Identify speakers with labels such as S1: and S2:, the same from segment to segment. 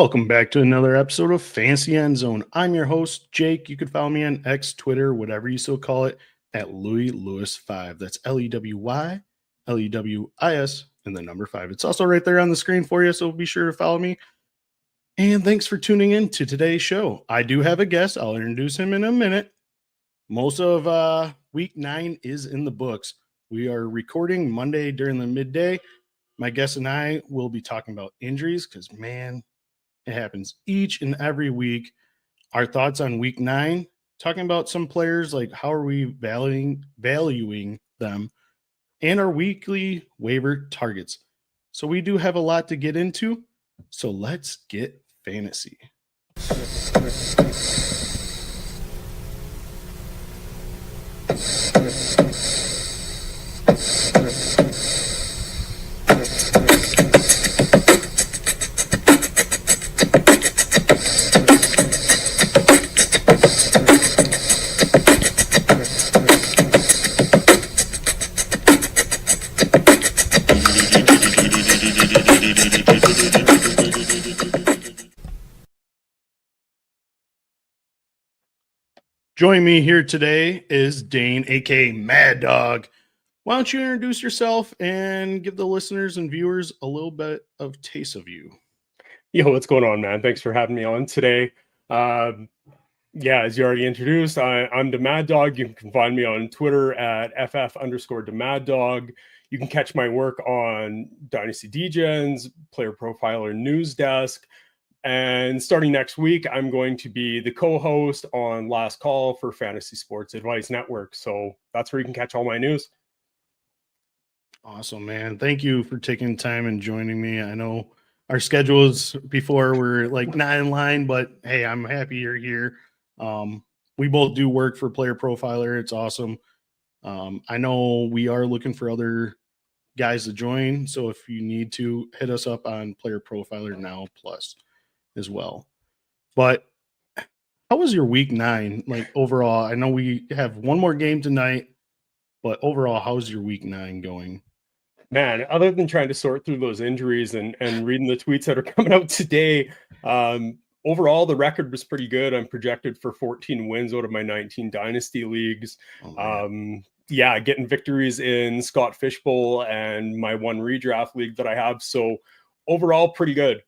S1: Welcome back to another episode of Fantasy Endzone. I'm your host, Jake. You can follow me on X, Twitter, whatever you so call it, at Louis Lewis 5. That's Lewylewis and the number 5. It's also right there on the screen for you, so be sure to follow me. And thanks for tuning in to today's show. I do have a guest. I'll introduce him in a minute. Most of week 9 is in the books. We are recording Monday during the midday. My guest and I will be talking about injuries because, man, it happens each and every week. Our thoughts on week 9, talking about some players, like how are we valuing them, and our weekly waiver targets. So we do have a lot to get into. So let's get fantasy. Joining me here today is Dane, aka Maddog. Why don't you introduce yourself and give the listeners and viewers a little bit of taste of you?
S2: Yo, what's going on, man? Thanks for having me on today. As you already introduced, I'm the Maddog. You can find me on Twitter at ff_the You can catch my work on Dynasty Degens, Player Profiler News Desk. And starting next week, I'm going to be the co-host on Last Call for Fantasy Sports Advice Network. So that's where you can catch all my news.
S1: Awesome, man. Thank you for taking time and joining me. I know our schedules before were like not in line, but hey, I'm happy you're here. We both do work for Player Profiler. It's awesome. I know we are looking for other guys to join. So if you need to, hit us up on Player Profiler Now Plus as well. But how was your week 9 like overall? I know we have one more game tonight, but overall, how's your week 9 going?
S2: Man, other than trying to sort through those injuries and reading the tweets that are coming out today, overall the record was pretty good. I'm projected for 14 wins out of my 19 dynasty leagues. Getting victories in Scott Fishbowl and my one redraft league that I have. So overall, pretty good.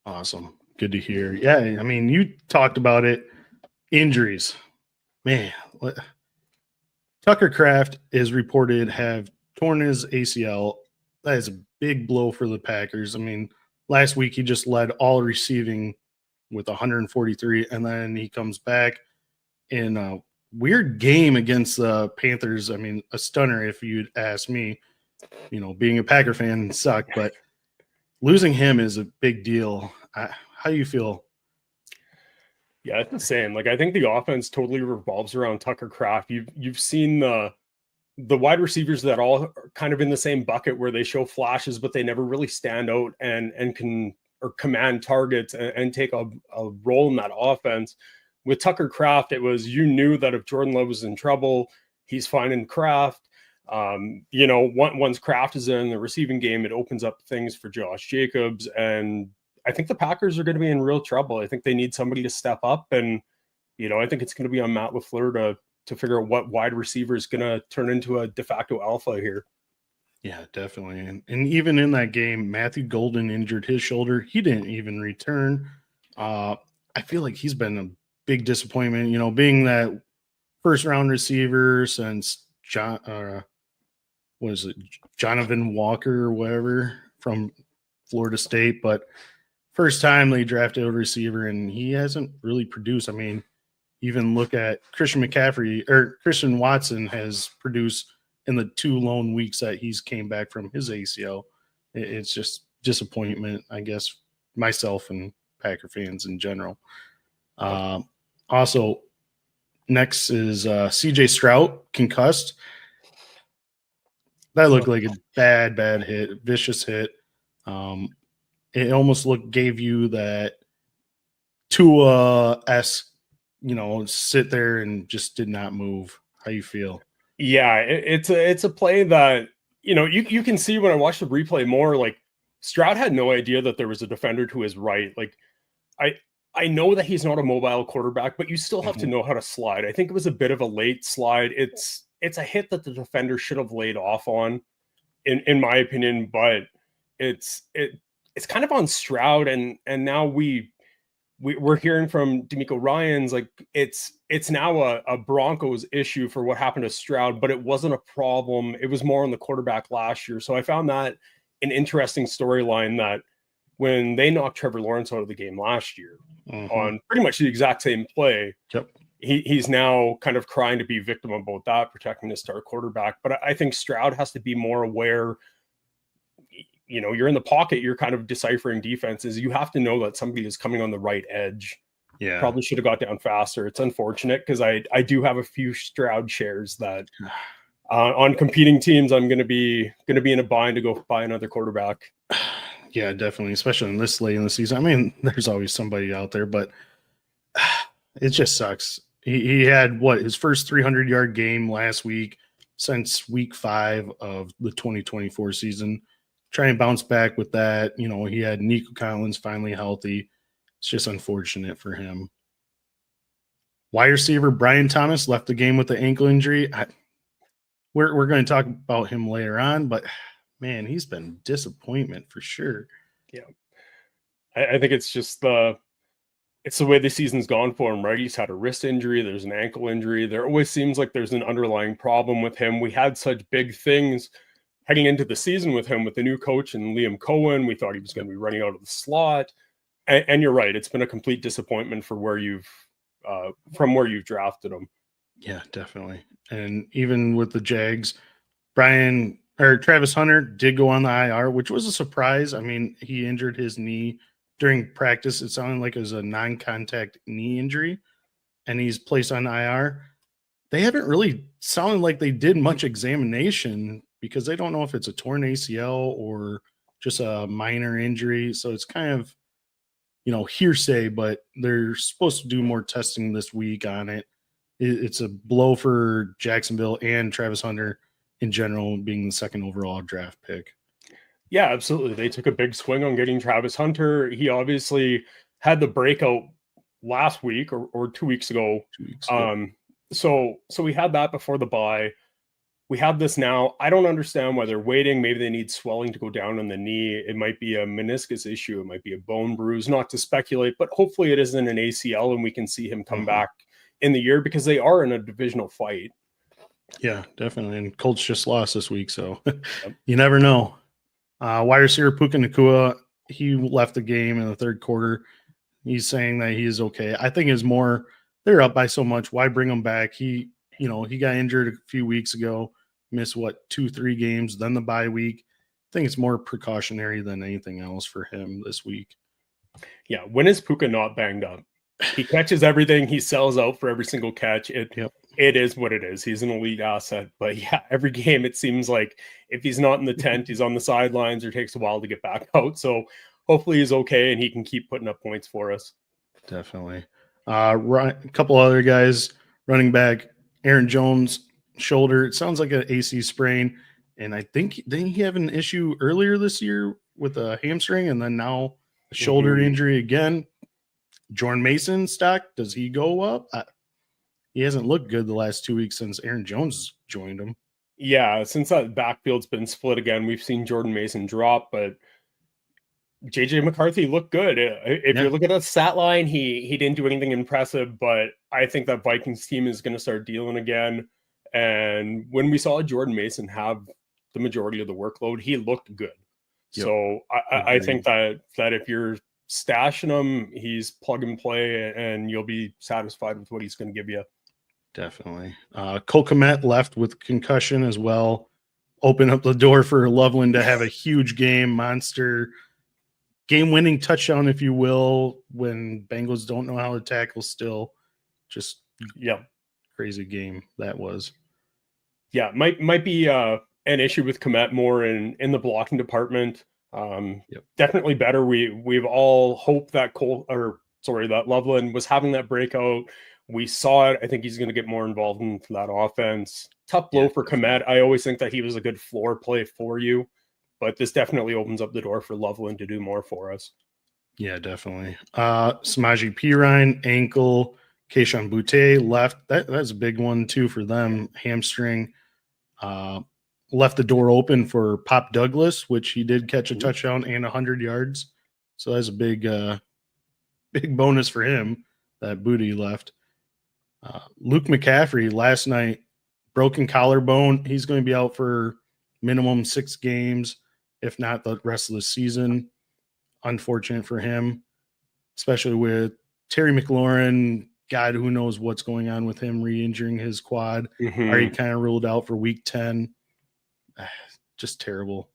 S1: Awesome. Good to hear. Yeah, I mean, you talked about it. Injuries. Man, Tucker Kraft is reported have torn his ACL. That is a big blow for the Packers. I mean, last week he just led all receiving with 143, and then he comes back in a weird game against the Panthers. I mean, a stunner if you'd ask me. You know, being a Packer fan sucked, but losing him is a big deal. How do you feel?
S2: Yeah, it's the same. Like, I think the offense totally revolves around Tucker Kraft. You've seen the wide receivers that all are kind of in the same bucket where they show flashes, but they never really stand out and can or command targets and take a role in that offense. With Tucker Kraft, it was, you knew that if Jordan Love was in trouble, he's finding Kraft. Once Kraft is in the receiving game, it opens up things for Josh Jacobs. And I think the Packers are going to be in real trouble. I think they need somebody to step up. And, I think it's going to be on Matt LaFleur to figure out what wide receiver is going to turn into a de facto alpha here.
S1: Yeah, definitely. And even in that game, Matthew Golden injured his shoulder. He didn't even return. I feel like he's been a big disappointment, being that first round receiver since Jonathan Walker or whatever from Florida State. But first time they drafted a receiver and he hasn't really produced. I mean, even look at Christian Watson has produced in the 2 lone weeks that he's came back from his ACL. It's just disappointment, I guess, myself and Packer fans in general. Also, next is CJ Stroud, concussed. That looked like a bad hit, vicious hit. It almost gave you that Tua-esque, sit there and just did not move. How you feel?
S2: Yeah, it's a play that, you can see when I watch the replay more, like Stroud had no idea that there was a defender to his right. Like I know that he's not a mobile quarterback, but you still have to know how to slide. I think it was a bit of a late slide. It's a hit that the defender should have laid off on, in my opinion, but it's kind of on Stroud, and now we're hearing from D'Amico Ryans like it's now a Broncos issue for what happened to Stroud, but it wasn't a problem. It was more on the quarterback last year. So I found that an interesting storyline, that when they knocked Trevor Lawrence out of the game last year on pretty much the exact same play, he's now kind of crying to be victim about that, protecting his star quarterback. But I think Stroud has to be more aware. You know, you're in the pocket, you're kind of deciphering defenses. You have to know that somebody is coming on the right edge.
S1: Yeah.
S2: Probably should have got down faster. It's unfortunate because I do have a few Stroud shares that on competing teams, I'm going to be in a bind to go buy another quarterback.
S1: Yeah, definitely. Especially in this late in the season. I mean, there's always somebody out there, but it just sucks. He had his first 300-yard game last week since week 5 of the 2024 season. Try and bounce back with that. You know, he had Nico Collins finally healthy. It's just unfortunate for him. Wide receiver Brian Thomas left the game with the ankle injury. We're going to talk about him later on, but man, he's been a disappointment for sure.
S2: Yeah. I think it's just it's the way the season's gone for him, right? He's had a wrist injury. There's an ankle injury. There always seems like there's an underlying problem with him. We had such big things heading into the season with him, with the new coach and Liam Cohen. We thought he was going to be running out of the slot. And you're right. It's been a complete disappointment for from where you've drafted him.
S1: Yeah, definitely. And even with the Jags, Travis Hunter did go on the IR, which was a surprise. I mean, he injured his knee during practice. It sounded like it was a non-contact knee injury, and he's placed on IR. They haven't really sounded like they did much examination because they don't know if it's a torn ACL or just a minor injury. So it's kind of, hearsay, but they're supposed to do more testing this week on it. It's a blow for Jacksonville and Travis Hunter in general, being the second overall draft pick.
S2: Yeah, absolutely. They took a big swing on getting Travis Hunter. He obviously had the breakout last week or 2 weeks ago.
S1: 2 weeks ago.
S2: So we had that before the bye. We have this now. I don't understand why they're waiting. Maybe they need swelling to go down on the knee. It might be a meniscus issue. It might be a bone bruise, not to speculate, but hopefully it isn't an ACL and we can see him come back in the year, because they are in a divisional fight.
S1: Yeah, definitely. And Colts just lost this week, so you never know. Wide receiver Puka Nacua, he left the game in the third quarter. He's saying that he is okay. I think it's more they're up by so much. Why bring him back? He got injured a few weeks ago, missed 2-3 games, then the bye week. I think it's more precautionary than anything else for him this week.
S2: Yeah, when is Puka not banged up? He catches everything. He sells out for every single catch. It is what it is. He's an elite asset. But yeah, every game it seems like if he's not in the tent, he's on the sidelines, or takes a while to get back out. So hopefully he's okay and he can keep putting up points for us. Definitely.
S1: A couple other guys, running back Aaron Jones, shoulder. It sounds like an AC sprain. And I think didn't he have an issue earlier this year with a hamstring, and then now a shoulder injury again? Jordan Mason stock, does he go up? He hasn't looked good the last 2 weeks since Aaron Jones joined him.
S2: Yeah, since that backfield's been split again, we've seen Jordan Mason drop, but JJ McCarthy looked good. If you look at the stat line, he didn't do anything impressive, but I think that Vikings team is going to start dealing again. And when we saw Jordan Mason have the majority of the workload, he looked good. Yep. So I think that if you're stashing him, he's plug and play, and you'll be satisfied with what he's going to give you.
S1: Definitely. Kmet left with concussion as well. Open up the door for Loveland to have a huge game, monster game-winning touchdown, if you will, when Bengals don't know how to tackle still. Just crazy game that was. Yeah, might be an issue with Kmet more in the blocking department. Definitely better. We've all hoped that that Loveland was having that breakout. We saw it. I think he's going to get more involved in that offense. Tough blow for Kmet. I always think that he was a good floor play for you, but this definitely opens up the door for Loveland to do more for us. Yeah, definitely. Samaje Perine, ankle. Keishon Butte left. That's a big one too for them. Hamstring. Left the door open for Pop Douglas, which he did catch a touchdown and 100 yards. So that's a big bonus for him that Booty left. Luke McCaffrey last night, broken collarbone. He's going to be out for minimum 6 games, if not the rest of the season. Unfortunate for him, especially with Terry McLaurin. God, who knows what's going on with him re-injuring his quad. Already kind of ruled out for week 10. Just terrible.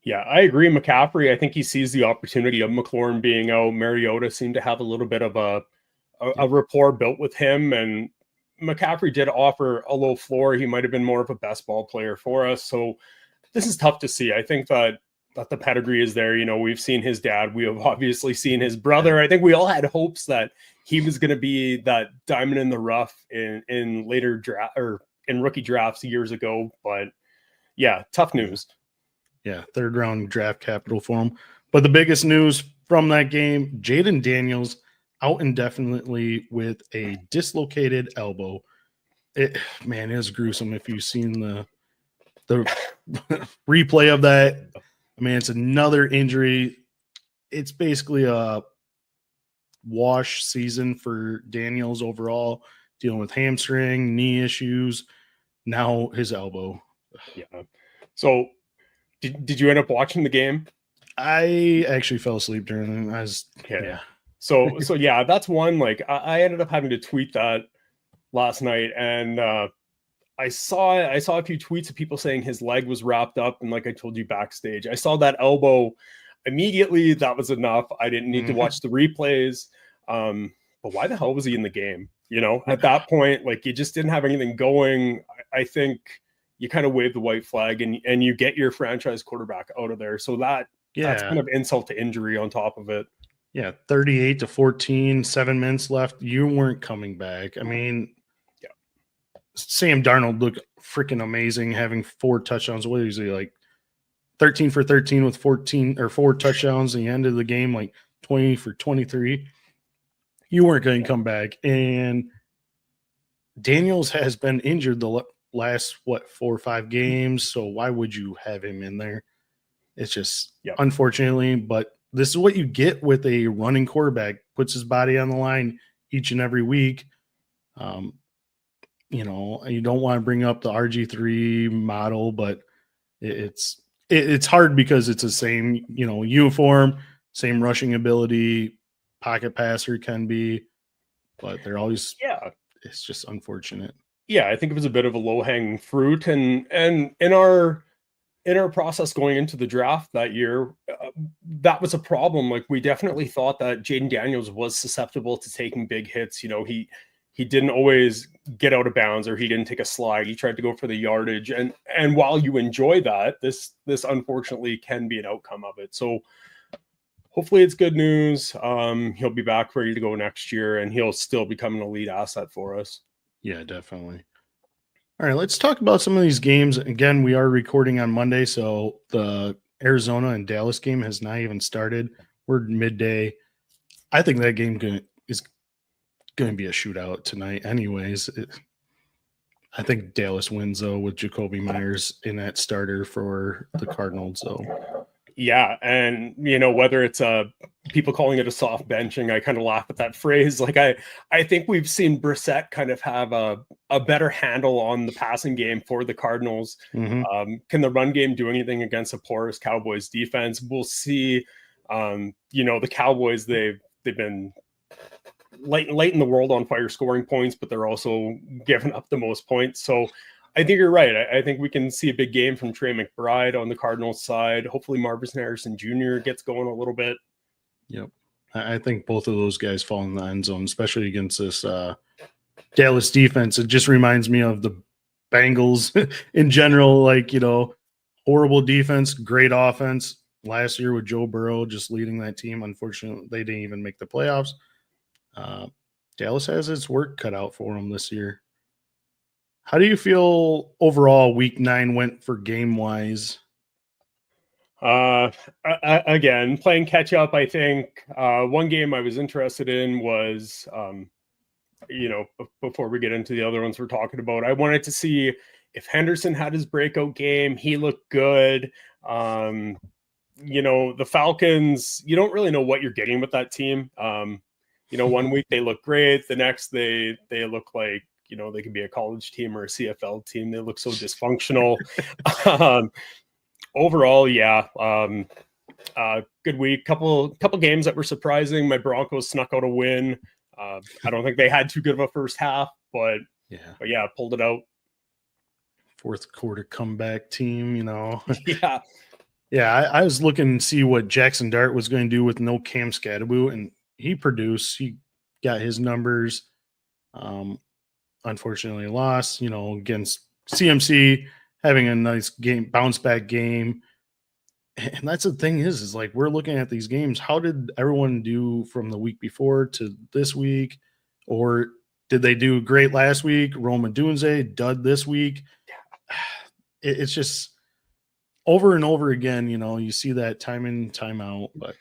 S2: Yeah, I agree. McCaffrey, I think he sees the opportunity of McLaurin being out. Mariota seemed to have a little bit of a rapport built with him, and McCaffrey did offer a low floor. He might have been more of a best ball player for us. So this is tough to see. I think that the pedigree is there. You know, we've seen his dad. We have obviously seen his brother. I think we all had hopes that he was going to be that diamond in the rough in later draft or in rookie drafts years ago. But yeah, tough news.
S1: Yeah, 3rd round draft capital for him. But the biggest news from that game, Jaden Daniels out indefinitely with a dislocated elbow. It is gruesome if you've seen the replay of that. I mean, it's another injury. It's basically a wash season for Daniels overall, dealing with hamstring, knee issues, now his elbow.
S2: Yeah. So did you end up watching the game?
S1: I actually fell asleep during it. Yeah.
S2: So yeah, that's one. Like I ended up having to tweet that last night, and I saw a few tweets of people saying his leg was wrapped up, and like I told you backstage, I saw that elbow immediately. That was enough. I didn't need to watch the replays. But why the hell was he in the game? You know, at that point, like you just didn't have anything going. I think you kind of wave the white flag and you get your franchise quarterback out of there. So that's kind of insult to injury on top of it.
S1: Yeah, 38-14, 7 minutes left. You weren't coming back. I mean, Sam Darnold looked freaking amazing, having 4 touchdowns. What is he, like 13 for 13 with 4 touchdowns at the end of the game, like 20 for 23. You weren't going to come back. And Daniels has been injured the last, 4 or 5 games. So why would you have him in there? It's just, unfortunately, but this is what you get with a running quarterback, puts his body on the line each and every week. You know, you don't want to bring up the RG3 model, but it's hard because it's the same, you know, uniform, same rushing ability, pocket passer can be, but they're always, it's just unfortunate.
S2: Yeah, I think it was a bit of a low-hanging fruit, and in our process going into the draft that year, that was a problem. Like we definitely thought that Jaden Daniels was susceptible to taking big hits. You know, he didn't always get out of bounds, or he didn't take a slide. He tried to go for the yardage. And while you enjoy that, this unfortunately can be an outcome of it. So hopefully it's good news. He'll be back ready to go next year, and he'll still become an elite asset for us.
S1: Yeah, definitely. All right, let's talk about some of these games. Again, we are recording on Monday, so the Arizona and Dallas game has not even started. We're midday. I think that game is going to be a shootout tonight anyways. I think Dallas wins, though, with Jacoby Myers in that starter for the Cardinals, though.
S2: Yeah, and you know, whether it's people calling it a soft benching, I kind of laugh at that phrase. Like I think we've seen Brissett kind of have a better handle on the passing game for the Cardinals.
S1: Mm-hmm.
S2: Can the run game do anything against a porous Cowboys defense? We'll see. You know, the Cowboys, they've been lighting the world on fire scoring points, but they're also giving up the most points. So I think you're right. I think we can see a big game from Trey McBride on the Cardinals side. Hopefully Marvin Harrison Jr. gets going a little bit.
S1: Yep. I think both of those guys fall in the end zone, especially against this Dallas defense. It just reminds me of the Bengals in general, like, you know, horrible defense, great offense. Last year with Joe Burrow just leading that team. Unfortunately, they didn't even make the playoffs. Dallas has its work cut out for them this year. How do you feel overall week 9 went for game-wise?
S2: Again, playing catch up, I think one game I was interested in was, before we get into the other ones we're talking about, I wanted to see if Henderson had his breakout game. He looked good. The Falcons, you don't really know what you're getting with that team. One week they look great. The next they look like, they could be a college team or a CFL team. They look so dysfunctional. Overall, yeah. Good week. Couple games that were surprising. My Broncos snuck out a win. I don't think they had too good of a first half, but yeah, pulled it out.
S1: Fourth quarter comeback team,
S2: Yeah.
S1: Yeah, I was looking to see what Jackson Dart was going to do with no Cam Scadaboo, and he produced. He got his numbers. Unfortunately lost, against CMC, having a nice game, bounce back game. And that's the thing is like we're looking at these games. How did everyone do from the week before to this week? Or did they do great last week? Roma Dunze, dud this week. It's just over and over again, you see that time in, time out. But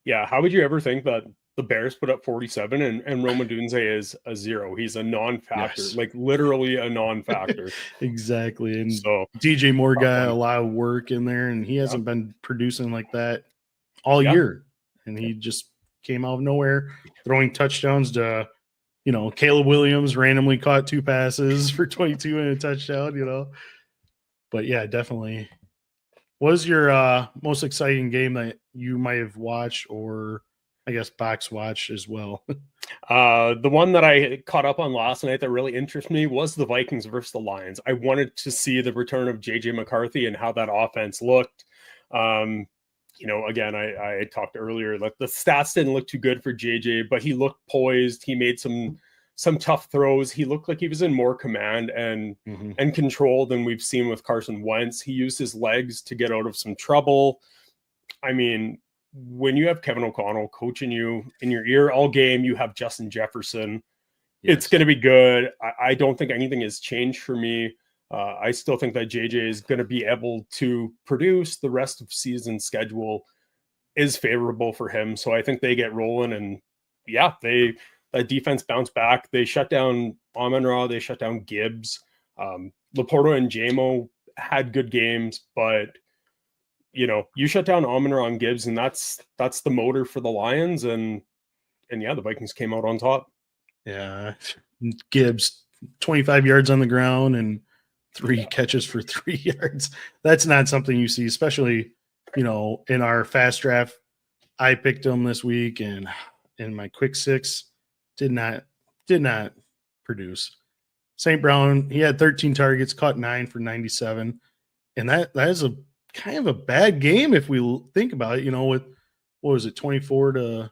S2: yeah, how would you ever think that the Bears put up 47 and Roma Dunze is a 0? He's a non-factor, like literally a non-factor.
S1: Exactly. And
S2: so
S1: DJ Moore got a lot of work in there, and he hasn't been producing like that all year. And he just came out of nowhere, throwing touchdowns to, Caleb Williams randomly caught 2 passes for 22 and a touchdown, But yeah, definitely. What was your most exciting game that you might have watched, or I guess box watch as well?
S2: The one that I caught up on last night that really interested me was the Vikings versus the Lions. I wanted to see the return of JJ McCarthy and how that offense looked. Again, I talked earlier, like the stats didn't look too good for JJ, but he looked poised. He made some tough throws. He looked like he was in more command and control than we've seen with Carson Wentz. He used his legs to get out of some trouble. I mean, when you have Kevin O'Connell coaching you in your ear all game, you have Justin Jefferson. Yes. It's going to be good. I don't think anything has changed for me. I still think that JJ is going to be able to produce. The rest of season schedule is favorable for him. So I think they get rolling, and yeah, that defense bounced back. They shut down Amon-Ra. They shut down Gibbs. Laporta and JMO had good games, but you shut down Amon-Ra and Gibbs, and that's the motor for the Lions. And yeah, the Vikings came out on top.
S1: Yeah. Gibbs, 25 yards on the ground and 3 catches for 3 yards. That's not something you see, especially, in our fast draft. I picked him this week, and in my quick 6 did not produce. St. Brown, he had 13 targets, caught 9 for 97. And that is a kind of a bad game if we think about it, with, what was it, 24-27,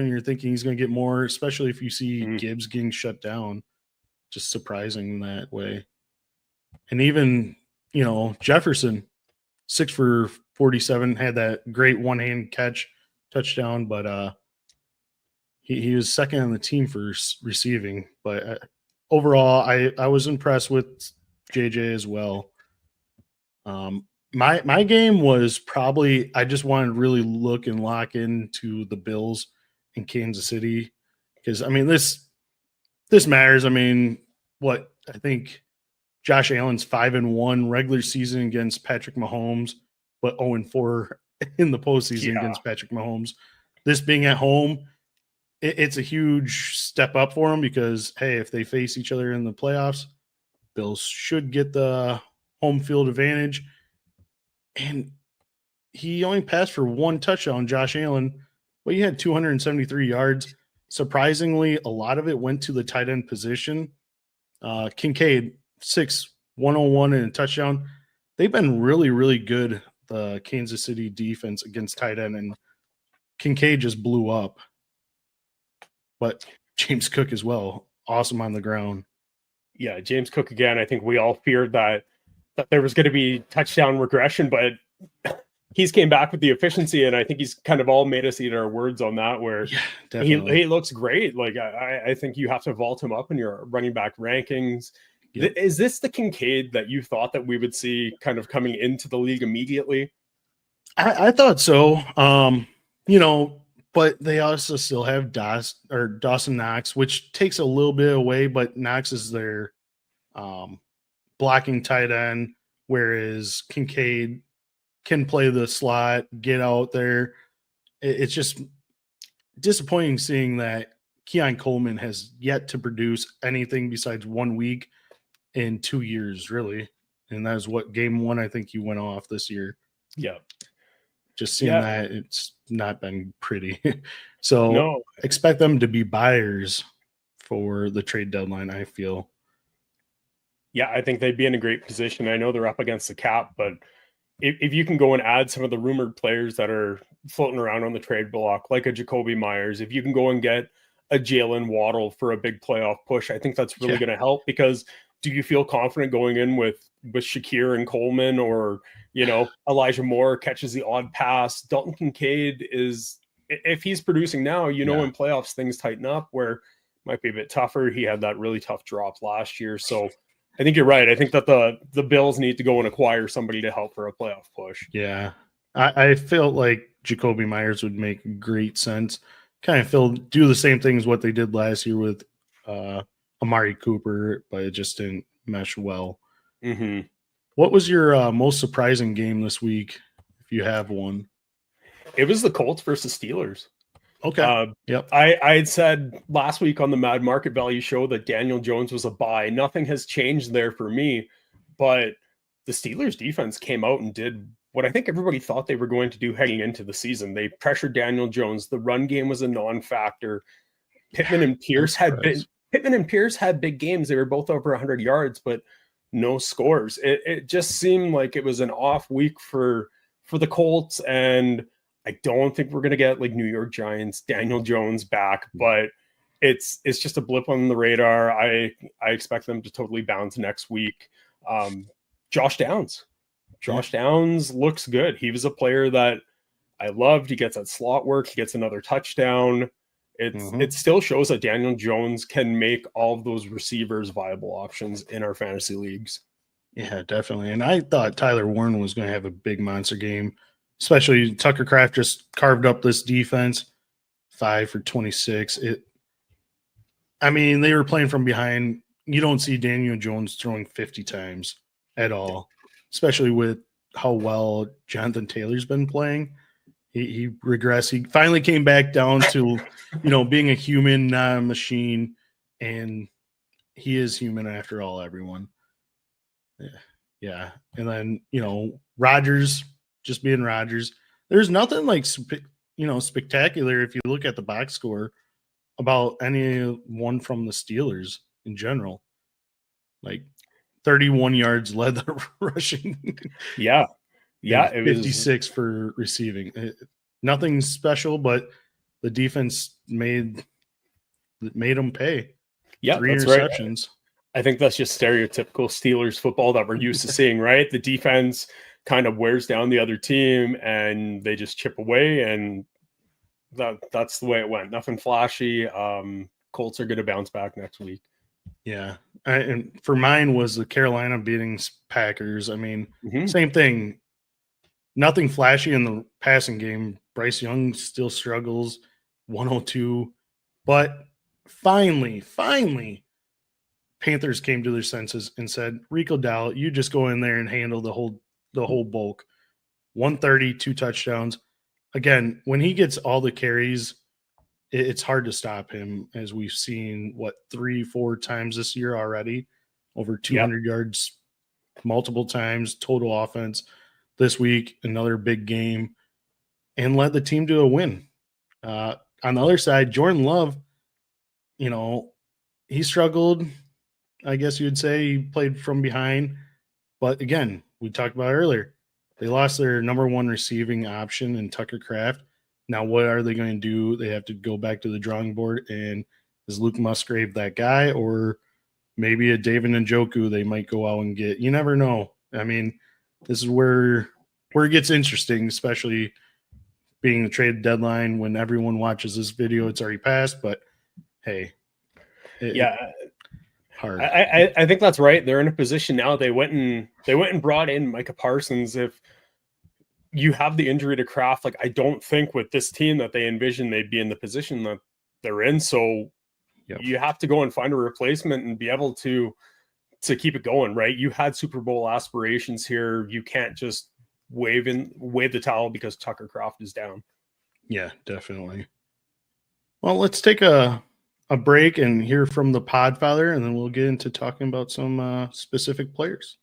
S1: you're thinking he's going to get more, especially if you see Gibbs getting shut down. Just surprising in that way. And even, Jefferson, 6 for 47, had that great one-hand catch touchdown, but he was second on the team for receiving. But overall, I was impressed with JJ as well. My game was probably, I just wanted to really look and lock into the Bills in Kansas City, because this matters. I think Josh Allen's 5-1 regular season against Patrick Mahomes, but 0-4 in the postseason against Patrick Mahomes. This being at home, it's a huge step up for him, because hey, if they face each other in the playoffs, Bills should get the home field advantage. And he only passed for 1 touchdown, Josh Allen, but he had 273 yards. Surprisingly, a lot of it went to the tight end position. Kincaid, 6, 101 and a touchdown. They've been really, really good, the Kansas City defense against tight end, and Kincaid just blew up. But James Cook as well, awesome on the ground.
S2: Yeah, James Cook again. I think we all feared that there was going to be touchdown regression, but he's came back with the efficiency, and I think he's kind of all made us eat our words on that, where he looks great. Like I think you have to vault him up in your running back rankings.
S1: Yep.
S2: Is this the Kincaid that you thought that we would see kind of coming into the league immediately?
S1: I thought so. But they also still have Dawson Knox, which takes a little bit away, but Knox is their blocking tight end, whereas Kincaid can play the slot, get out there. It's just disappointing seeing that Keon Coleman has yet to produce anything besides 1 week in 2 years, really. And that was what game 1, I think, you went off this year.
S2: Yeah.
S1: Just seeing that, it's not been pretty. So expect them to be buyers for the trade deadline, I feel.
S2: Yeah, I think they'd be in a great position. I know they're up against the cap, but if you can go and add some of the rumored players that are floating around on the trade block, like a Jacoby Myers, if you can go and get a Jalen Waddle for a big playoff push, I think that's really going to help. Because do you feel confident going in with Shakir and Coleman, or, Elijah Moore catches the odd pass? Dalton Kincaid is, if he's producing now, in playoffs, things tighten up where it might be a bit tougher. He had that really tough drop last year. So I think you're right. I think that the Bills need to go and acquire somebody to help for a playoff push.
S1: Yeah. I felt like Jacoby Myers would make great sense. Kind of do the same things what they did last year with Amari Cooper, but it just didn't mesh well.
S2: Mm-hmm.
S1: What was your most surprising game this week, if you have one?
S2: It was the Colts versus Steelers.
S1: Okay. Yep.
S2: I had said last week on the Mad Market Value show that Daniel Jones was a buy. Nothing has changed there for me, but the Steelers defense came out and did what I think everybody thought they were going to do heading into the season. They pressured Daniel Jones. The run game was a non-factor. Pittman and Pierce had big games. They were both over 100 yards, but no scores. It just seemed like it was an off week for the Colts, and I don't think we're going to get like New York Giants Daniel Jones back, but it's just a blip on the radar. I expect them to totally bounce next week. Josh Downs looks good. He was a player that I loved. He gets that slot work. He gets another touchdown. It still shows that Daniel Jones can make all of those receivers viable options in our fantasy leagues.
S1: Yeah, definitely. And I thought Tyler Warren was going to have a big monster game, especially Tucker Kraft just carved up this defense, 5 for 26. They were playing from behind. You don't see Daniel Jones throwing 50 times at all, especially with how well Jonathan Taylor's been playing. He regressed. He finally came back down to, being a human, not a machine. And he is human after all, everyone. Yeah. And then, Rodgers just being Rodgers. There's nothing like, spectacular if you look at the box score about anyone from the Steelers in general. Like 31 yards led the rushing.
S2: Yeah. It
S1: 56 for receiving. Nothing special, but the defense made them pay.
S2: Yeah,
S1: 3
S2: that's
S1: interceptions.
S2: Right. I think that's just stereotypical Steelers football that we're used to seeing, right? The defense kind of wears down the other team and they just chip away, and that's the way it went. Nothing flashy. Colts are going to bounce back next week.
S1: Yeah. And for mine was the Carolina beating Packers. Same thing. Nothing flashy in the passing game. Bryce Young still struggles, 102. But finally, Panthers came to their senses and said, Rico Dowdle, you just go in there and handle the whole bulk. 130, 2 touchdowns. Again, when he gets all the carries, it's hard to stop him, as we've seen, 3-4 times this year already, over 200 yards multiple times, total offense. This week, another big game, and led the team to a win. On the other side, Jordan Love, he struggled, I guess you'd say. He played from behind. But again, we talked about earlier, they lost their number 1 receiving option in Tucker Kraft. Now, what are they going to do? They have to go back to the drawing board. And is Luke Musgrave that guy? Or maybe a David Njoku they might go out and get? You never know. This is where it gets interesting, especially being the trade deadline. When everyone watches this video, it's already passed. But hey, hard.
S2: I think that's right. They're in a position now. They went and brought in Micah Parsons. If you have the injury to Kraft, like I don't think with this team that they envision they'd be in the position that they're in. So you have to go and find a replacement and be able to keep it going, right? You had Super Bowl aspirations here. You can't just wave the towel because Tucker Kraft is down.
S1: Yeah, definitely. Well, let's take a break and hear from the Podfather, and then we'll get into talking about some specific players.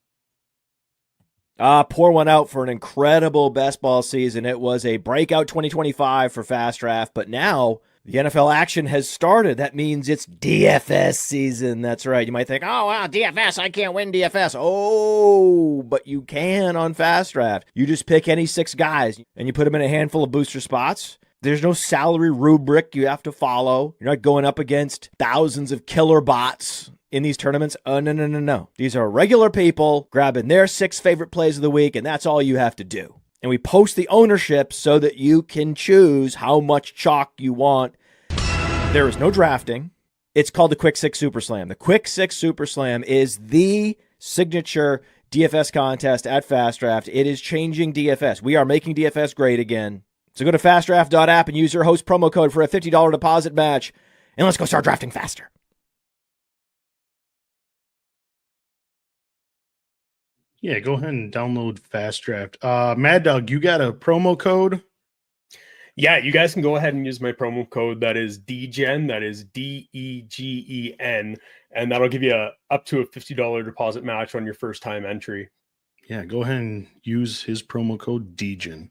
S3: Pour one out for an incredible best ball season. It was a breakout 2025 for Fast Draft, but now the NFL action has started. That means it's DFS season. That's right. You might think, oh, wow, DFS, I can't win DFS. Oh, but you can on Fast Draft. You just pick any 6 guys, and you put them in a handful of booster spots. There's no salary rubric you have to follow. You're not going up against thousands of killer bots in these tournaments. Oh, no. These are regular people grabbing their 6 favorite plays of the week, and that's all you have to do. And we post the ownership so that you can choose how much chalk you want. There is no drafting. It's called the Quick 6 Super Slam. The Quick 6 Super Slam is the signature DFS contest at Fast Draft. It is changing DFS. We are making DFS great again. So go to fastdraft.app and use your host promo code for a $50 deposit match. And let's go start drafting faster.
S1: Yeah, go ahead and download Fast Draft. Maddog, you got a promo code?
S2: Yeah, you guys can go ahead and use my promo code. That is DGEN. That is DEGEN. And that'll give you up to a $50 deposit match on your first time entry.
S1: Yeah, go ahead and use his promo code DGEN.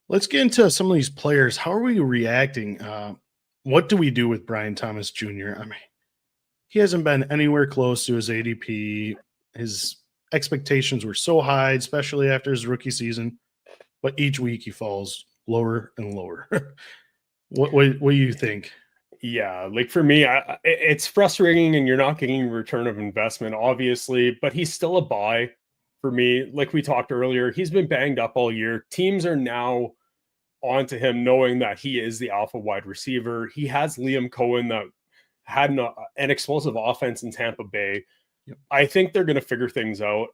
S1: Let's get into some of these players. How are we reacting? What do we do with Brian Thomas Jr.? I mean, he hasn't been anywhere close to his ADP. His expectations were so high, especially after his rookie season. But each week he falls lower and lower. What do you think?
S2: Yeah, like for me, it's frustrating, and you're not getting return of investment, obviously, but he's still a buy for me. Like we talked earlier, he's been banged up all year. Teams are now onto him, knowing that he is the alpha wide receiver. He has Liam Cohen that had an explosive offense in Tampa Bay.
S1: Yep.
S2: I think they're going to figure things out.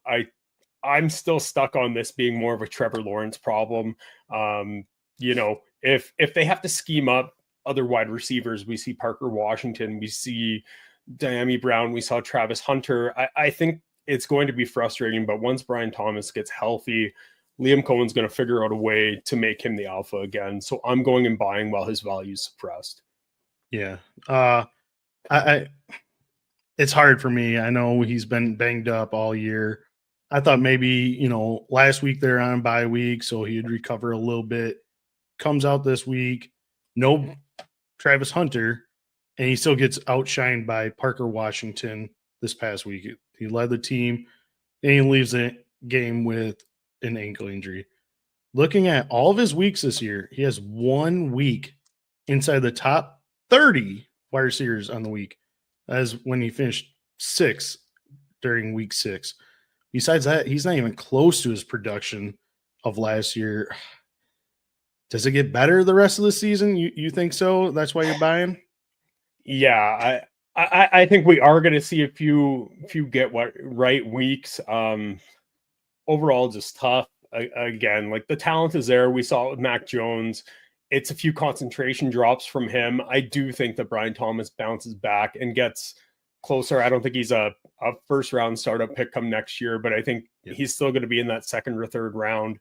S2: I'm still stuck on this being more of a Trevor Lawrence problem. If they have to scheme up other wide receivers, we see Parker Washington, we see Diami Brown, we saw Travis Hunter. I think it's going to be frustrating, but once Brian Thomas gets healthy, Liam Cohen's going to figure out a way to make him the alpha again. So I'm going and buying while his value is suppressed.
S1: Yeah. It's hard for me. I know he's been banged up all year. I thought maybe, last week they're on bye week, so he'd recover a little bit. Comes out this week, no Travis Hunter, and he still gets outshined by Parker Washington this past week. He led the team, and he leaves the game with an ankle injury. Looking at all of his weeks this year, he has 1 week inside the top 30 wide receivers on the week. That is when he finished 6th during week 6. Besides that, he's not even close to his production of last year. Does it get better the rest of the season? You think so? That's why you're buying?
S2: Yeah, I think we are going to see a few get right weeks. Overall, just tough. Again, like the talent is there. We saw it with Mac Jones. It's a few concentration drops from him. I do think that Brian Thomas bounces back and gets closer. I don't think he's a first round startup pick come next year, but I think he's still going to be in that second or third round,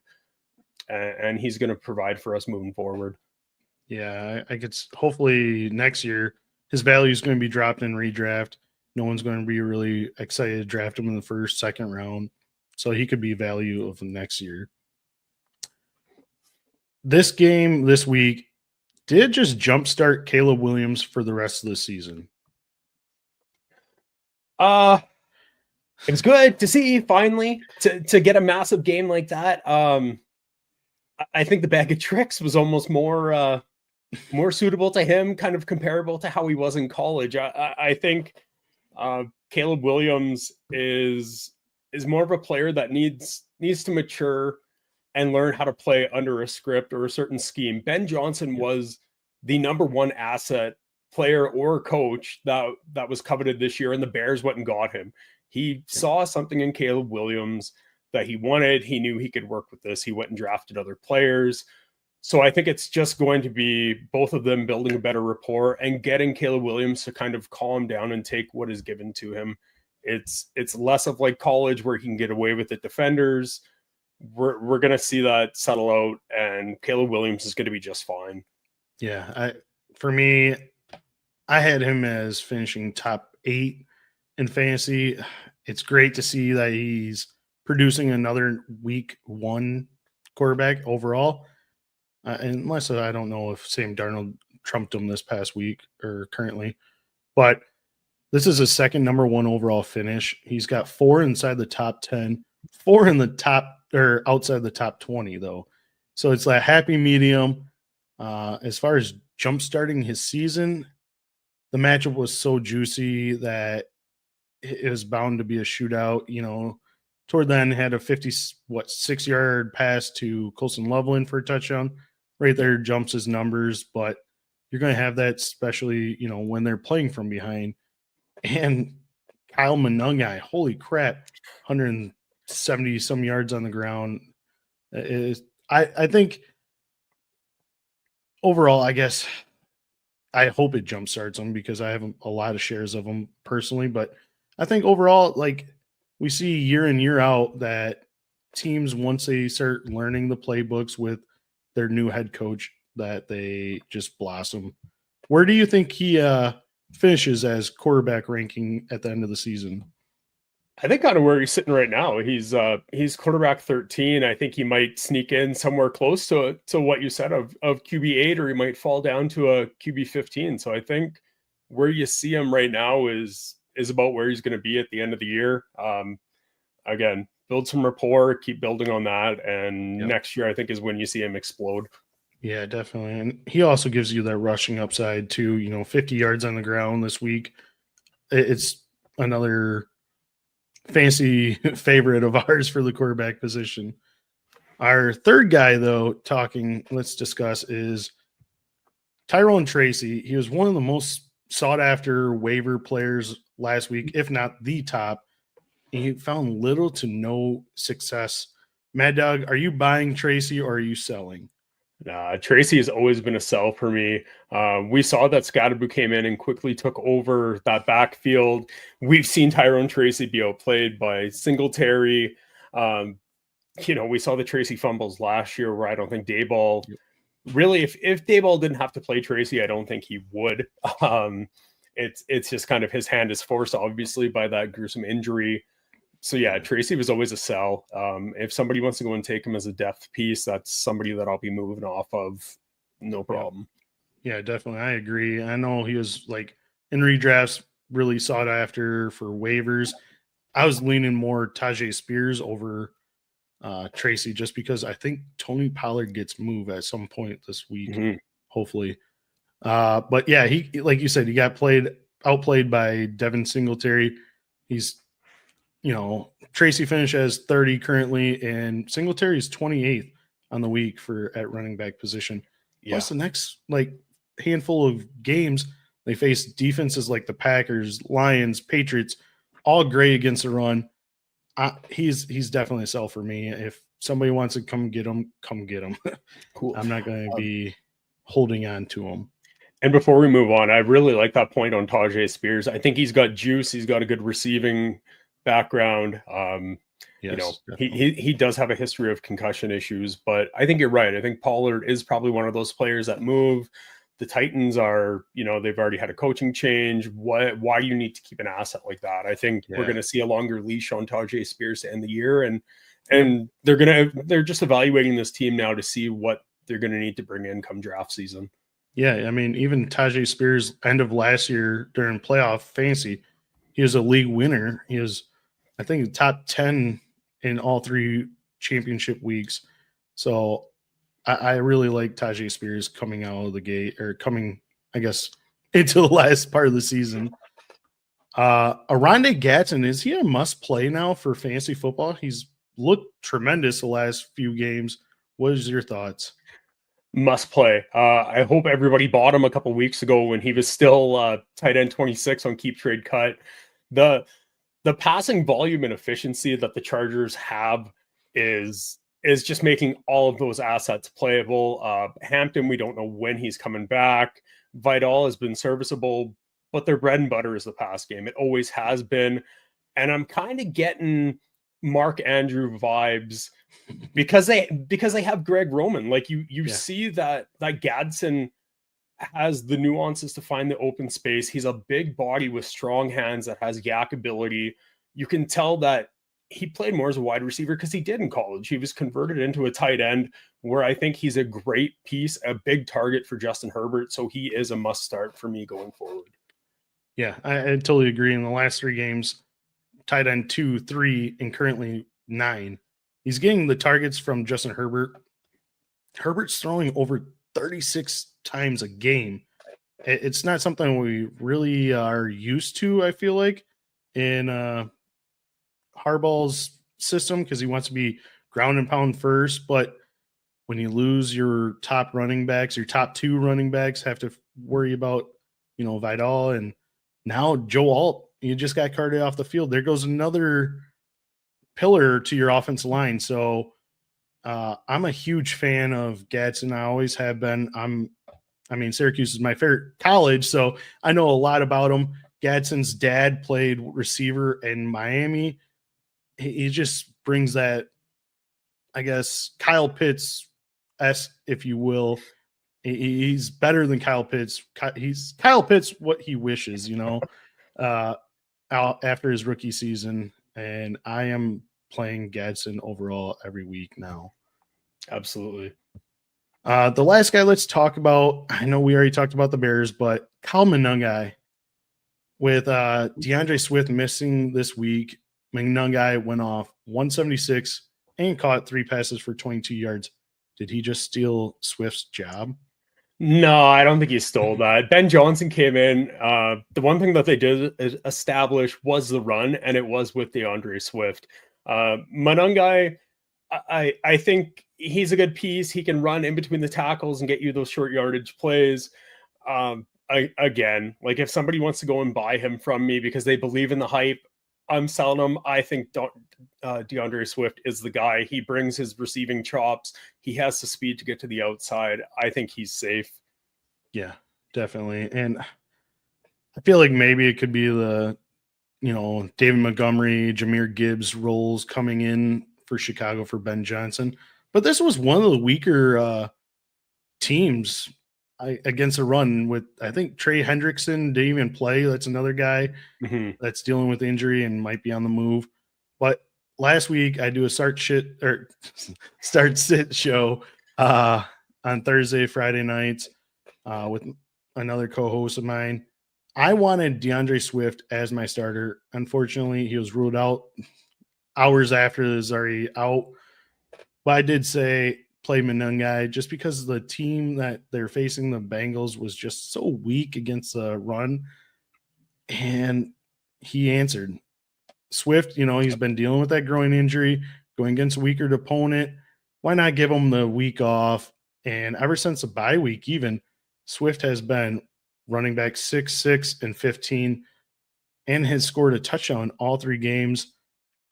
S2: and he's going to provide for us moving forward.
S1: Yeah, I could hopefully next year his value is going to be dropped in redraft. No one's going to be really excited to draft him in the first, second round. So he could be value of next year. This game this week did just jumpstart Caleb Williams for the rest of the season.
S2: It was good to see finally to get a massive game like that. I think the bag of tricks was almost more suitable to him, kind of comparable to how he was in college. I think Caleb Williams is more of a player that needs to mature and learn how to play under a script or a certain scheme. Ben Johnson was the number one asset player or coach that was coveted this year, and the Bears went and got him. He saw something in Caleb Williams that he wanted. He knew he could work with this. He went and drafted other players. So I think it's just going to be both of them building a better rapport and getting Caleb Williams to kind of calm down and take what is given to him. It's less of like college where he can get away with it. Defenders, we're going to see that settle out, and Caleb Williams is going to be just fine.
S1: Yeah, for me, I had him as finishing top 8 in fantasy. It's great to see that he's producing another week 1 quarterback overall. Unless I don't know if Sam Darnold trumped him this past week or currently, but this is his second number 1 overall finish. He's got 4 inside the top 10, 4 in the top or outside the top 20 though. So it's that happy medium. As far as jump starting his season, the matchup was so juicy that it was bound to be a shootout. You know, toward the end had a 6-yard pass to Colston Loveland for a touchdown. Right there jumps his numbers, but you're going to have that, especially, you know, when they're playing from behind. And Kyle Monangai, holy crap, 170 some yards on the ground. I think overall, I guess I hope it jumpstarts him because I have a lot of shares of him personally. But I think overall, like we see year in, year out that teams, once they start learning the playbooks with their new head coach, that they just blossom. Where do you think he finishes as quarterback ranking at the end of the season?
S2: I think kind of where he's sitting right now. He's quarterback 13. I think he might sneak in somewhere close to what you said of QB8, or he might fall down to a QB 15. So I think where you see him right now is about where he's going to be at the end of the year. Again, build some rapport, keep building on that, and next year I think is when you see him explode.
S1: Yeah, definitely. And he also gives you that rushing upside too. You know, 50 yards on the ground this week. It's another fancy favorite of ours for the quarterback position. Our third guy, though, let's discuss is Tyrone Tracy. He was one of the most sought after waiver players last week, if not the top. He found little to no success. Maddog, are you buying Tracy or are you selling?
S2: Tracy has always been a sell for me. We saw that Scottaboo came in and quickly took over that backfield. We've seen Tyrone Tracy be outplayed by Singletary. We saw the Tracy fumbles last year where I don't think Dayball really, if Dayball didn't have to play Tracy, I don't think he would. It's just kind of his hand is forced, obviously, by that gruesome injury. So yeah, Tracy was always a sell. If somebody wants to go and take him as a depth piece, that's somebody that I'll be moving off of. No problem.
S1: Yeah, definitely. I agree. I know he was like in redrafts really sought after for waivers. I was leaning more Tajay Spears over Tracy just because I think Tony Pollard gets moved at some point this week, hopefully. But yeah, he, like you said, he got outplayed by Devin Singletary. He's, Tracy finished as 30 currently, and Singletary is 28th on the week at running back position. Yeah. Plus the next handful of games, they face defenses like the Packers, Lions, Patriots, all great against the run. He's definitely a sell for me. If somebody wants to come get him, come get him. Cool. I'm not going to be holding on to him.
S2: And before we move on, I really like that point on Tajay Spears. I think he's got juice. He's got a good receiving background.
S1: Yes,
S2: he does have a history of concussion issues, but I think you're right. I think Pollard is probably one of those players that move. The Titans are, they've already had a coaching change. Why do you need to keep an asset like that? I think we're going to see a longer leash on Tajay Spears to end the year, and they're just evaluating this team now to see what they're going to need to bring in come draft season.
S1: Yeah, I mean, even Tajay Spears, end of last year during playoff fantasy, he was a league winner. He was, I think, top 10 in all 3 championship weeks. So I really like Tajay Spears coming out of the gate, or coming, I guess, into the last part of the season. Oronde Gadsden, is he a must-play now for fantasy football? He's looked tremendous the last few games. What is your thoughts?
S2: must play. I hope everybody bought him a couple weeks ago when he was still tight end 26 on Keep Trade Cut. The passing volume and efficiency that the Chargers have is just making all of those assets playable. Hampton, we don't know when he's coming back. Vidal has been serviceable, but their bread and butter is the pass game. It always has been. And I'm kind of getting Mark Andrew vibes because they have Greg Roman. Like you see that Gadsden has the nuances to find the open space. He's a big body with strong hands that has yak ability. You can tell that he played more as a wide receiver because he did in college. He was converted into a tight end, where I think he's a great piece, a big target for Justin Herbert. So he is a must start for me going forward.
S1: Yeah, I totally agree. In the last 3 games, tight end 2, 3, and currently 9. He's getting the targets from Justin Herbert. Herbert's throwing over 36 times a game. It's not something we really are used to, I feel like, in Harbaugh's system, because he wants to be ground and pound first. But when you lose your top running backs, your top 2 running backs have to worry about, Vidal, and now Joe Alt, you just got carted off the field. There goes another pillar to your offensive line. So I'm a huge fan of Gadsden. I always have been. Syracuse is my favorite college, so I know a lot about him. Gadsden's dad played receiver in Miami. He just brings that, I guess, Kyle Pitts-esque, if you will. He's better than Kyle Pitts. He's Kyle Pitts what he wishes, after his rookie season. And I am playing Gadsden overall every week now.
S2: Absolutely.
S1: The last guy let's talk about, I know we already talked about the Bears, but Kyle Monangai. With DeAndre Swift missing this week, Monangai went off 176 and caught 3 passes for 22 yards. Did he just steal Swift's job?
S2: No, I don't think he stole that. Ben Johnson came in. The one thing that they did establish was the run, and it was with DeAndre Swift. Monangai, I think he's a good piece. He can run in between the tackles and get you those short yardage plays. Again, like if somebody wants to go and buy him from me because they believe in the hype, I'm selling him. I think DeAndre Swift is the guy. He brings his receiving chops. He has the speed to get to the outside. I think he's safe.
S1: Yeah, definitely. And I feel like maybe it could be the, David Montgomery, Jahmyr Gibbs roles coming in for Chicago for Ben Johnson. But this was one of the weaker teams against a run with, I think Trey Hendrickson didn't even play. That's another guy that's dealing with injury and might be on the move. But last week I do a start sit show on Thursday, Friday nights with another co-host of mine. I wanted DeAndre Swift as my starter. Unfortunately, he was ruled out hours after he was already out. But I did say play Monangai just because the team that they're facing, the Bengals, was just so weak against the run. And he answered. Swift, he's been dealing with that groin injury, going against a weaker opponent. Why not give him the week off? And ever since the bye week, even, Swift has been running back 6, 6, and 15 and has scored a touchdown all 3 games.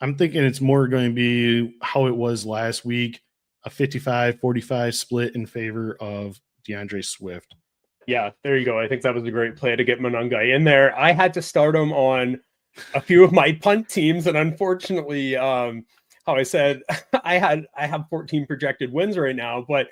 S1: I'm thinking it's more going to be how it was last week, a 55-45 split in favor of DeAndre Swift.
S2: Yeah, there you go. I think that was a great play to get Monangai in there. I had to start him on a few of my punt teams, and unfortunately, how I said, I have 14 projected wins right now, but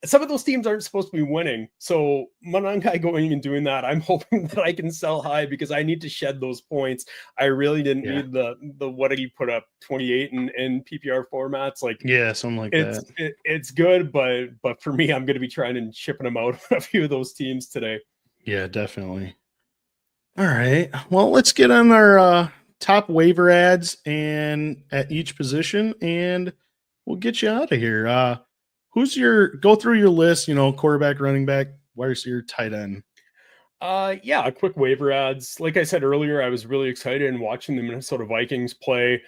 S2: some of those teams aren't supposed to be winning. So Monangai going and doing that, I'm hoping that I can sell high because I need to shed those points. I really didn't need the what did he put up, 28 in PPR formats? Like,
S1: yeah, something like that.
S2: It's good, but for me, I'm going to be trying and shipping them out a few of those teams today.
S1: Yeah, definitely. All right. Well, let's get on our top waiver ads and at each position, and we'll get you out of here. Go through your list, quarterback, running back, where's your tight end?
S2: Yeah, quick waiver ads. Like I said earlier, I was really excited in watching the Minnesota Vikings play,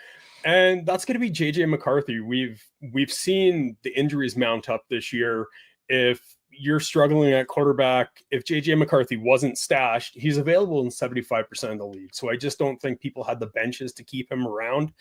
S2: and that's going to be JJ McCarthy. We've seen the injuries mount up this year, if you're struggling at quarterback, if JJ McCarthy wasn't stashed, he's available in 75% of the league. So I just don't think people had the benches to keep him around.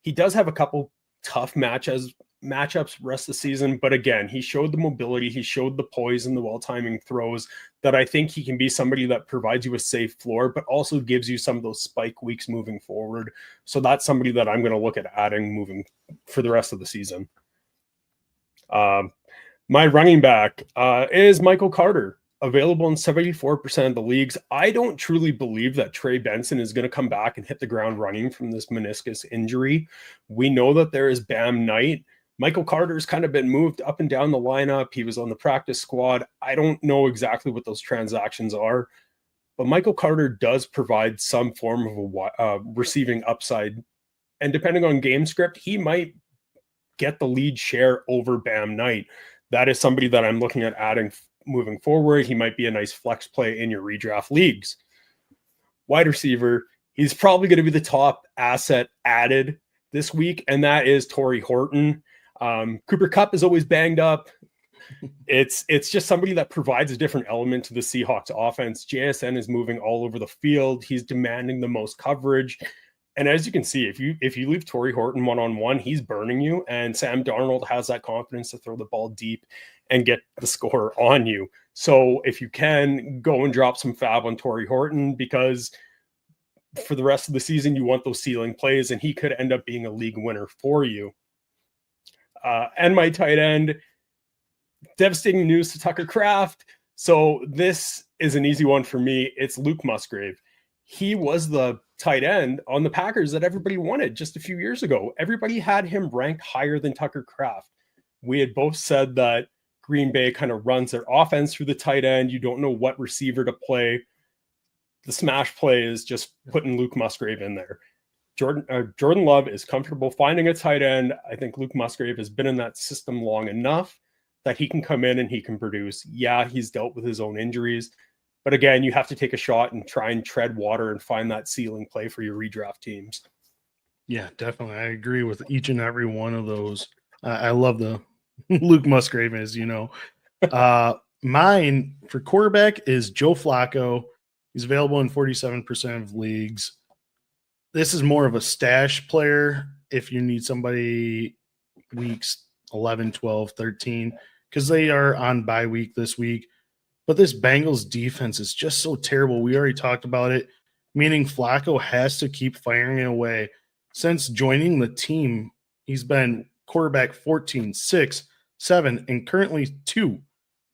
S2: He does have a couple tough matchups rest of the season, but again, he showed the mobility, he showed the poise and the well-timing throws that I think he can be somebody that provides you a safe floor, but also gives you some of those spike weeks moving forward. So that's somebody that I'm going to look at adding moving for the rest of the season. My running back is Michael Carter, available in 74% of the leagues. I don't truly believe that Trey Benson is going to come back and hit the ground running from this meniscus injury. We know that there is Bam Knight. Michael Carter's kind of been moved up and down the lineup. He was on the practice squad. I don't know exactly what those transactions are, but Michael Carter does provide some form of a receiving upside. And depending on game script, he might get the lead share over Bam Knight. That is somebody that I'm looking at adding moving forward. He might be a nice flex play in your redraft leagues. Wide receiver, he's probably going to be the top asset added this week, and that is Torrey Horton. Cooper Kupp is always banged up. It's just somebody that provides a different element to the Seahawks offense. JSN is moving all over the field. He's demanding the most coverage. And as you can see, if you leave Torrey Horton one-on-one, he's burning you. And Sam Darnold has that confidence to throw the ball deep and get the score on you. So if you can, go and drop some fab on Torrey Horton, because for the rest of the season, you want those ceiling plays, and he could end up being a league winner for you. And my tight end, devastating news to Tucker Kraft. So this is an easy one for me. It's Luke Musgrave. He was the tight end on the Packers that everybody wanted just a few years ago. Everybody had him ranked higher than Tucker Kraft. We had both said that Green Bay kind of runs their offense through the tight end. You don't know what receiver to play. The smash play is just putting Luke Musgrave in there. Jordan Love is comfortable finding a tight end. I think Luke Musgrave has been in that system long enough that he can come in and he can produce. Yeah, he's dealt with his own injuries. But again, you have to take a shot and try and tread water and find that ceiling play for your redraft teams.
S1: Yeah, definitely. I agree with each and every one of those. I love the Luke Musgrave, as you know. Mine for quarterback is Joe Flacco. He's available in 47% of leagues. This is more of a stash player if you need somebody weeks 11, 12, 13, because they are on bye week this week. But this Bengals defense is just so terrible. We already talked about it, meaning Flacco has to keep firing away. Since joining the team, he's been quarterback 14, 6, 7, and currently 2.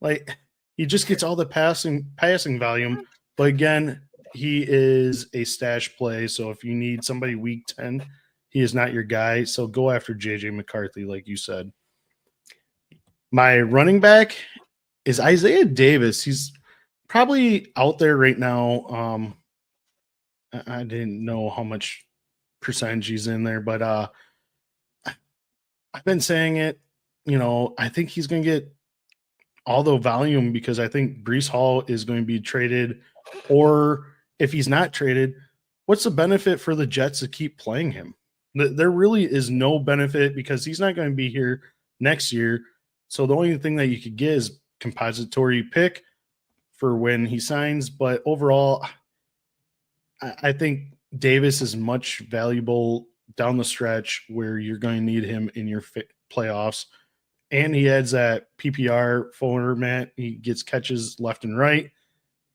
S1: Like, he just gets all the passing volume. But again, he is a stash play. So if you need somebody week 10, he is not your guy. So go after JJ McCarthy, like you said. My running back is Isaiah Davis. He's probably out there right now. I didn't know how much percentage he's in there, but I've been saying it. I think he's going to get all the volume because I think Breece Hall is going to be traded, or if he's not traded, what's the benefit for the Jets to keep playing him? There really is no benefit because he's not going to be here next year. So the only thing that you could get is compository pick for when he signs. But overall, I think Davis is much valuable down the stretch where you're going to need him in your playoffs. And he adds that PPR format. He gets catches left and right.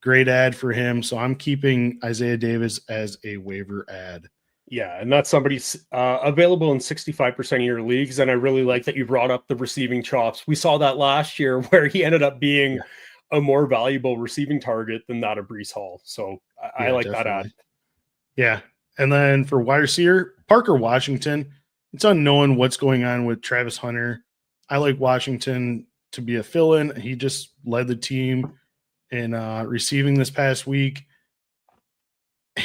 S1: Great ad for him. So I'm keeping Isaiah Davis as a waiver ad.
S2: Yeah, and that's somebody's available in 65% of your leagues. And I really like that you brought up the receiving chops. We saw that last year where he ended up being a more valuable receiving target than that of Breece Hall. So I like definitely. That ad.
S1: Yeah. And then for wide receiver, Parker Washington. It's unknown what's going on with Travis Hunter. I like Washington to be a fill-in. He just led the team in receiving this past week.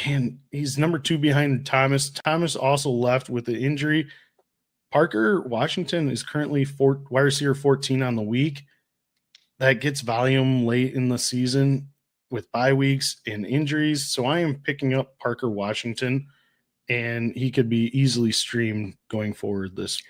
S1: And he's number 2 behind Thomas. Thomas also left with the injury. Parker Washington is currently wide receiver 14 on the week. That gets volume late in the season with bye weeks and injuries. So I am picking up Parker Washington, and he could be easily streamed going forward this.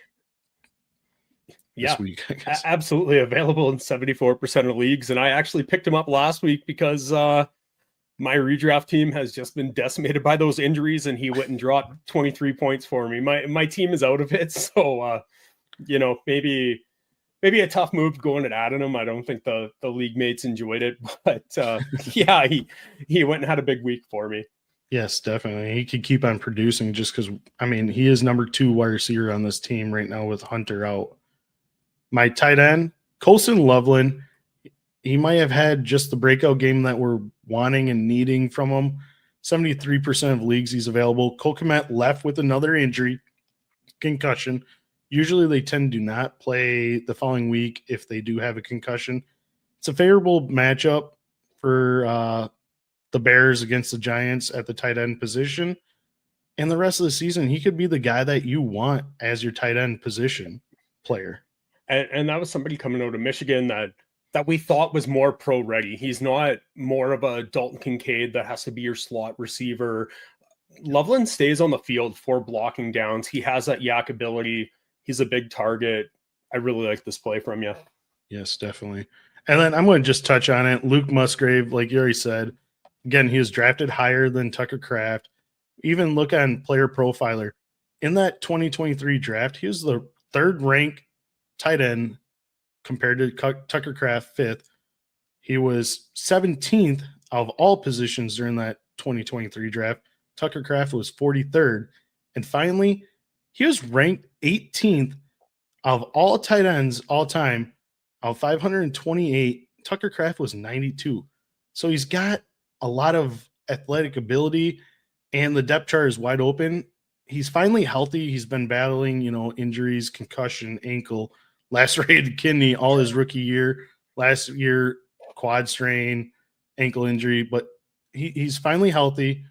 S1: this week, I guess.
S2: Absolutely available in 74% of leagues. And I actually picked him up last week because my redraft team has just been decimated by those injuries, and he went and dropped 23 points for me. My team is out of it. So, maybe a tough move going and adding him. I don't think the league mates enjoyed it, but he went and had a big week for me.
S1: Yes, definitely. He could keep on producing just because, he is number 2 wide receiver on this team right now with Hunter out. My tight end, Colston Loveland, he might have had just the breakout game that we're wanting and needing from him. 73% of leagues he's available. Kmet left with another injury, concussion. Usually they tend to not play the following week if they do have a concussion. It's a favorable matchup for the Bears against the Giants at the tight end position. And the rest of the season, he could be the guy that you want as your tight end position player.
S2: And that was somebody coming out of Michigan that we thought was more pro ready. He's not more of a Dalton Kincaid that has to be your slot receiver. Loveland stays on the field for blocking downs. He has that yak ability. He's a big target. I really like this play from you.
S1: Yes, definitely. And then I'm going to just touch on it. Luke Musgrave, like you already said, again, he was drafted higher than Tucker Kraft. Even look on Player Profiler. In that 2023 draft, he was the 3rd ranked tight end compared to Tucker Kraft, 5th. He was 17th of all positions during that 2023 draft. Tucker Kraft was 43rd. And finally, he was ranked 18th of all tight ends all time, of 528. Tucker Kraft was 92. So he's got a lot of athletic ability, and the depth chart is wide open. He's finally healthy. He's been battling, injuries, concussion, ankle, lacerated kidney all his rookie year. Last year, quad strain, ankle injury, but he's finally healthy.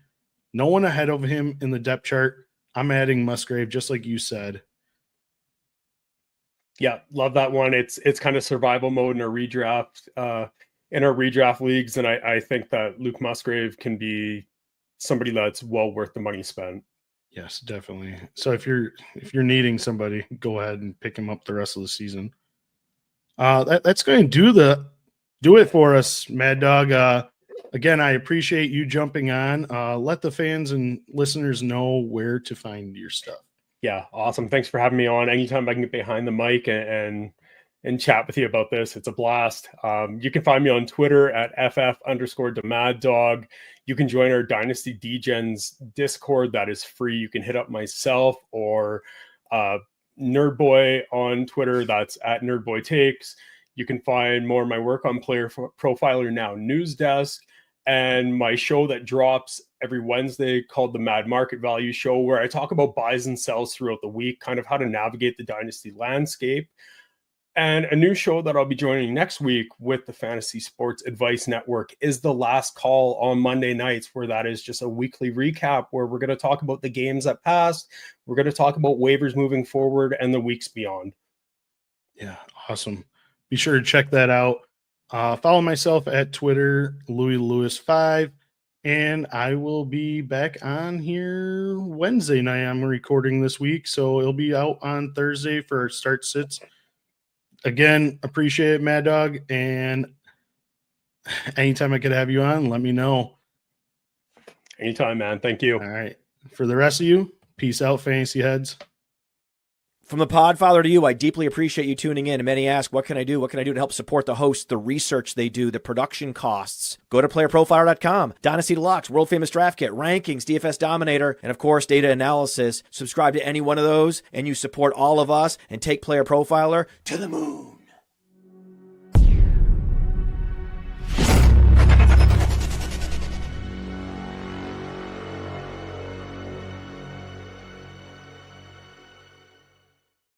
S1: No one ahead of him in the depth chart. I'm adding Musgrave, just like you said.
S2: Yeah, love that one. It's kind of survival mode in our redraft leagues, and I think that Luke Musgrave can be somebody that's well worth the money spent.
S1: Yes, definitely. So if you're needing somebody, go ahead and pick him up the rest of the season. That's going to do it for us, Maddog. Again, I appreciate you jumping on. Let the fans and listeners know where to find your stuff.
S2: Yeah, awesome. Thanks for having me on. Anytime I can get behind the mic and chat with you about this, it's a blast. You can find me on Twitter at ff_Maddog. You can join our Dynasty Degens Discord. That is free. You can hit up myself or Nerdboy on Twitter. That's at Nerdboy Takes. You can find more of my work on Player Profiler Now News Desk, and my show that drops every Wednesday called the Mad Market Value Show, where I talk about buys and sells throughout the week, kind of how to navigate the dynasty landscape. And a new show that I'll be joining next week with the Fantasy Sports Advice Network is The Last Call on Monday nights, where that is just a weekly recap where we're going to talk about the games that passed. We're going to talk about waivers moving forward and the weeks beyond.
S1: Yeah, awesome. Be sure to check that out. Follow myself at Twitter, LouisLewis5, and I will be back on here Wednesday night. I'm recording this week, so it'll be out on Thursday for our start sits. Again, appreciate it, Maddog, and anytime I could have you on, let me know.
S2: Anytime, man. Thank you.
S1: All right. For the rest of you, peace out, Fantasy Heads.
S3: From the Podfather to you, I deeply appreciate you tuning in. And many ask, what can I do? What can I do to help support the hosts, the research they do, the production costs? Go to playerprofiler.com, Dynasty Deluxe, World Famous Draft Kit, Rankings, DFS Dominator, and of course, data analysis. Subscribe to any one of those, and you support all of us and take Player Profiler to the moon.